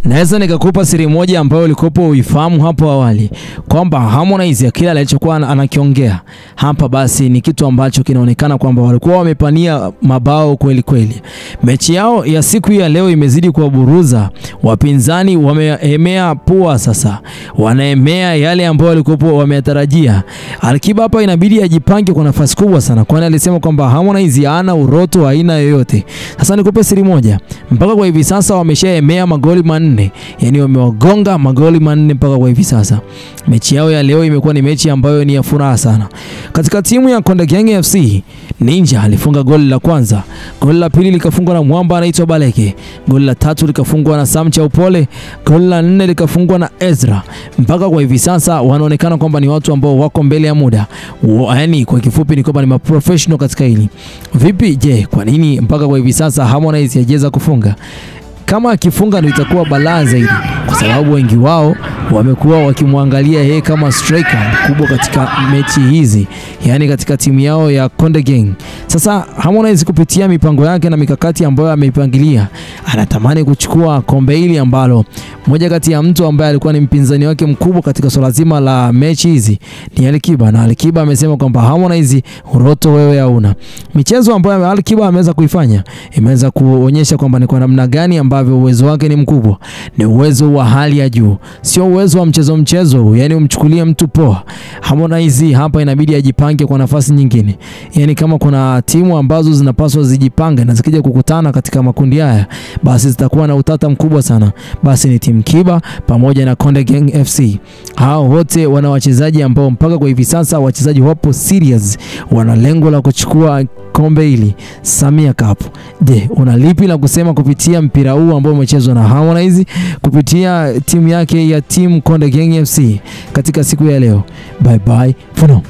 Naweza nikakupa siri moja ambayo ulikopo uifahamu hapo awali kwamba Harmonize ya kila alichokuwa anakiongea hapa basi ni kitu ambacho kinaonekana kwamba walikuwa wamepania mabao kweli kweli. Mechi yao ya siku ya leo imezidi kuwaburuza wapinzani, wameemea pua sasa. Wanaemea yale ambayo walikopo wameyatarajia. Alikiba hapa inabidi ajipange kwa nafasi kubwa sana, kwani alisema kwamba Harmonize hana uroto aina yoyote. Sasa nikupe siri moja, mpaka kwa hivi sasa wameshaemea magoli manne, yani wamewagonga magoli manne mpaka kwa hivi sasa. Mechi yao ya leo imekuwa ni mechi ambayo ni ya furaha sana. Katika timu ya Konde Gang FC, Ninja alifunga goli la kwanza, goli la pili likafungwa na mwamba anaitwa Baleke, goli la tatu likafungwa na Sam Chaupole, goli la nne likafungwa na Ezra. Mpaka kwa hivi sasa wanaonekana kwamba ni watu ambao wako mbele ya muda. Yani kwa kifupi ni kwamba ni professional katika hili. Vipi je, kwa nini mpaka kwa hivi sasa Harmonize hajaweza kufunga? Kama akifunga ndio itakuwa balaa zaidi, kwa sababu wengi wao wamekuwa wakimwangalia yeye kama striker mkubwa katika mechi hizi, yani katika timu yao ya Konde Gang. Sasa Harmonize kupitia mipango yake na mikakati ambayo ameipangilia, anatamani kuchukua kombe hili ambalo moja kati ya mtu ambaye alikuwa ni mpinzani wake mkubwa katika swala zima la mechi hizi ni Alikiba, na Alikiba amesema kwamba Harmonize uroto wewe hauna. Michezo ambayo Alikiba ameweza kuifanya imeweza kuonyesha kwamba ni kwa namna gani ambavyo uwezo wake ni mkubwa, ni uwezo wa hali ya juu, sio uwezo wa mchezo, yani umchukulie mtu poa. Harmonize hapa inabidi ajipange kwa nafasi nyingine. Yani kama kuna timu ambazo zinapaswa zijipange na zikija kukutana katika makundi haya, basi zitakuwa na utata mkubwa sana. Basi ni timu Kiba pamoja na Konde Gang FC. Hao wote wana wachezaji ambao mpaka kwa hivi sasa wachezaji wapo serious, wana lengo la kuchukua kombe hili Samia Cup. Je, una lipi la kusema kupitia mpira huu ambao umechezwa na Harmonize kupitia timu yake ya timu Konde Gang FC katika siku ya leo? Bye bye for now.